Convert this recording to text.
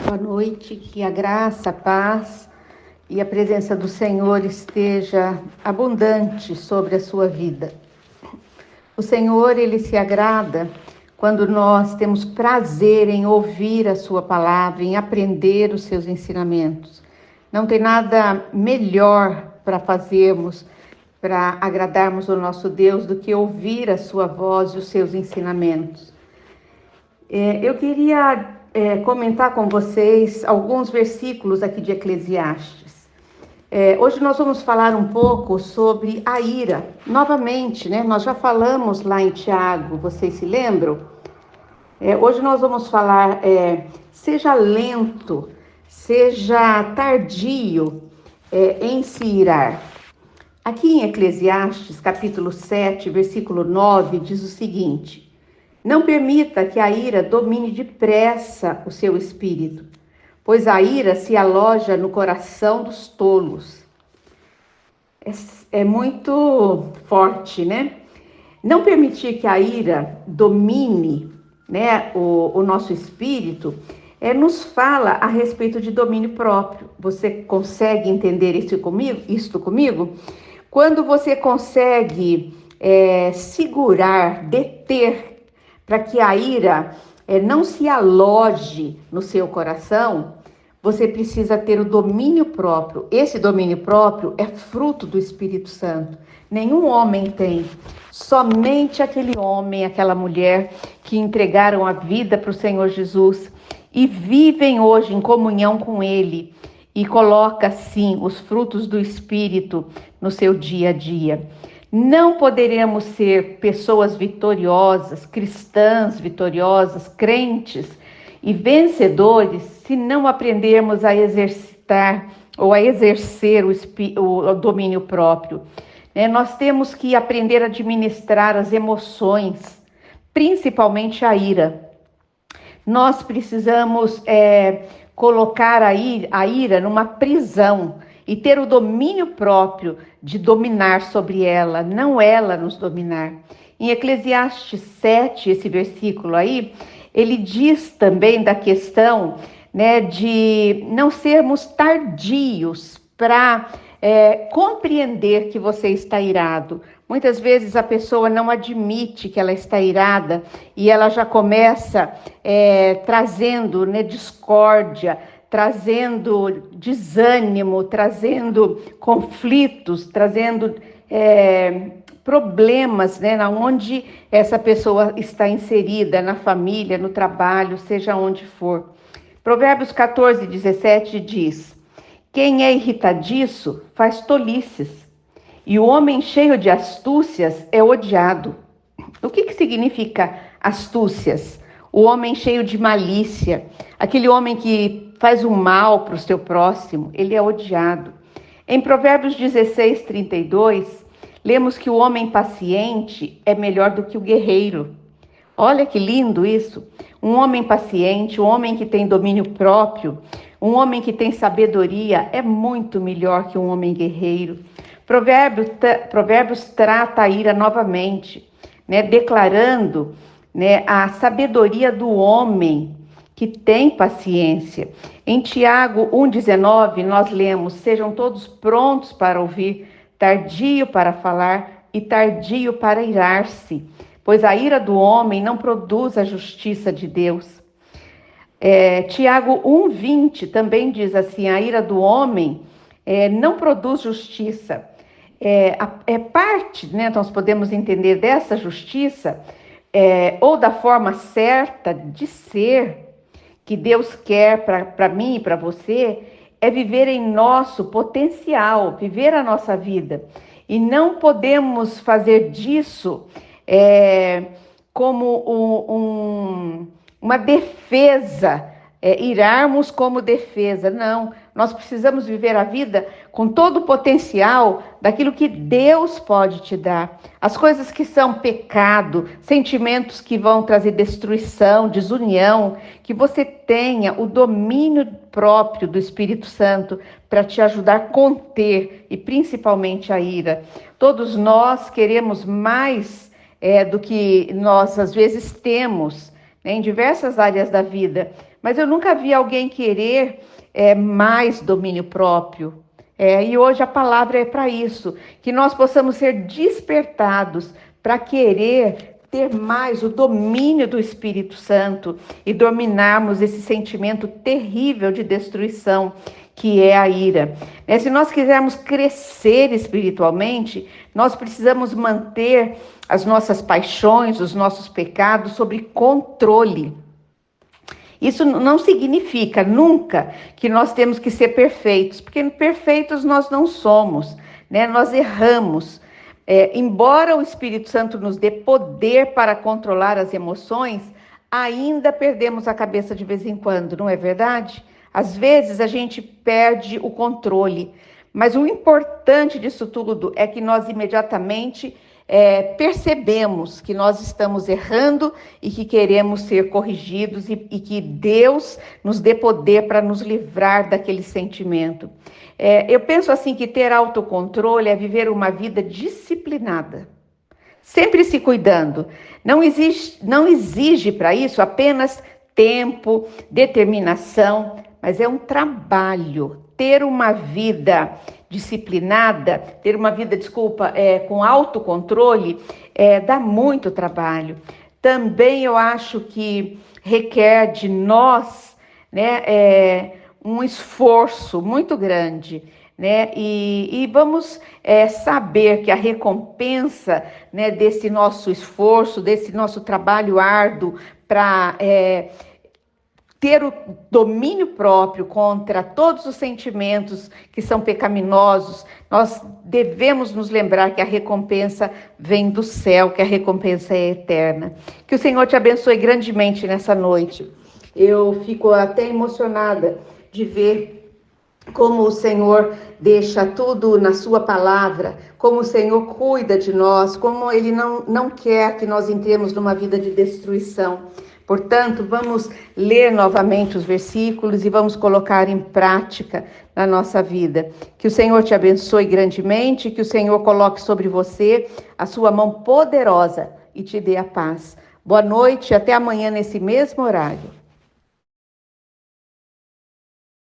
Boa noite, que a graça, a paz e a presença do Senhor esteja abundante sobre a sua vida. O Senhor, Ele se agrada quando nós temos prazer em ouvir a sua palavra, em aprender os seus ensinamentos. Não tem nada melhor para fazermos, para agradarmos o nosso Deus, do que ouvir a sua voz e os seus ensinamentos. Eu queria comentar com vocês alguns versículos aqui de Eclesiastes. Hoje nós vamos falar um pouco sobre a ira. Novamente, né? Nós já falamos lá em Tiago, vocês se lembram? Hoje nós vamos falar, seja lento, seja tardio em se irar. Aqui em Eclesiastes, capítulo 7, versículo 9, diz o seguinte: não permita que a ira domine depressa o seu espírito, pois a ira se aloja no coração dos tolos. É muito forte, né? Não permitir que a ira domine, né, o nosso espírito, nos fala a respeito de domínio próprio. Você consegue entender isto comigo? Quando você consegue segurar, deter, para que a ira não se aloje no seu coração, você precisa ter o domínio próprio. Esse domínio próprio é fruto do Espírito Santo. Nenhum homem tem. Somente aquele homem, aquela mulher que entregaram a vida para o Senhor Jesus e vivem hoje em comunhão com Ele e coloca, sim, os frutos do Espírito no seu dia a dia. Não poderemos ser pessoas vitoriosas, cristãs vitoriosas, crentes e vencedores se não aprendermos a exercitar ou a exercer o domínio próprio. Nós temos que aprender a administrar as emoções, principalmente a ira. Nós precisamos colocar a ira numa prisão e ter o domínio próprio de dominar sobre ela, não ela nos dominar. Em Eclesiastes 7, esse versículo aí, ele diz também da questão, né, de não sermos tardios para compreender que você está irado. Muitas vezes a pessoa não admite que ela está irada e ela já começa trazendo, né, discórdia, trazendo desânimo, trazendo conflitos, trazendo problemas, né, onde essa pessoa está inserida, na família, no trabalho, seja onde for. Provérbios 14, 17 diz: quem é irritadiço faz tolices, e o homem cheio de astúcias é odiado. O que significa astúcias? O homem cheio de malícia, aquele homem que faz o mal para o seu próximo, ele é odiado. Em Provérbios 16, 32, lemos que o homem paciente é melhor do que o guerreiro. Olha que lindo isso! Um homem paciente, um homem que tem domínio próprio, um homem que tem sabedoria é muito melhor que um homem guerreiro. Provérbios trata a ira novamente, né, declarando, né, a sabedoria do homem que tem paciência. Em Tiago 1,19 nós lemos: sejam todos prontos para ouvir, tardio para falar e tardio para irar-se, pois a ira do homem não produz a justiça de Deus. Tiago 1,20 também diz assim: a ira do homem não produz justiça. Parte, né, nós podemos entender dessa justiça, ou da forma certa de ser, que Deus quer para mim e para você, é viver em nosso potencial, viver a nossa vida. E não podemos fazer disso como uma defesa, irarmos como defesa. Não, nós precisamos viver a vida com todo o potencial daquilo que Deus pode te dar. As coisas que são pecado, sentimentos que vão trazer destruição, desunião, que você tenha o domínio próprio do Espírito Santo para te ajudar a conter, e principalmente a ira. Todos nós queremos mais do que nós às vezes temos, né, em diversas áreas da vida, mas eu nunca vi alguém querer mais domínio próprio. E hoje a palavra é para isso, que nós possamos ser despertados para querer ter mais o domínio do Espírito Santo e dominarmos esse sentimento terrível de destruição que é a ira. Se nós quisermos crescer espiritualmente, nós precisamos manter as nossas paixões, os nossos pecados sob controle. Isso não significa nunca que nós temos que ser perfeitos, porque perfeitos nós não somos, né? Nós erramos. Embora o Espírito Santo nos dê poder para controlar as emoções, ainda perdemos a cabeça de vez em quando, não é verdade? Às vezes a gente perde o controle, mas o importante disso tudo é que nós imediatamente percebemos que nós estamos errando e que queremos ser corrigidos e que Deus nos dê poder para nos livrar daquele sentimento. Eu penso assim que ter autocontrole é viver uma vida disciplinada, sempre se cuidando. Não exige para isso apenas tempo, determinação, mas é um trabalho. Ter uma vida disciplinada, com autocontrole, dá muito trabalho. Também eu acho que requer de nós, né, um esforço muito grande, né? E vamos saber que a recompensa, né, desse nosso esforço, desse nosso trabalho árduo para ter o domínio próprio contra todos os sentimentos que são pecaminosos, nós devemos nos lembrar que a recompensa vem do céu, que a recompensa é eterna. Que o Senhor te abençoe grandemente nessa noite. Eu fico até emocionada de ver como o Senhor deixa tudo na sua palavra, como o Senhor cuida de nós, como Ele não quer que nós entremos numa vida de destruição. Portanto, vamos ler novamente os versículos e vamos colocar em prática na nossa vida. Que o Senhor te abençoe grandemente, que o Senhor coloque sobre você a sua mão poderosa e te dê a paz. Boa noite e até amanhã nesse mesmo horário.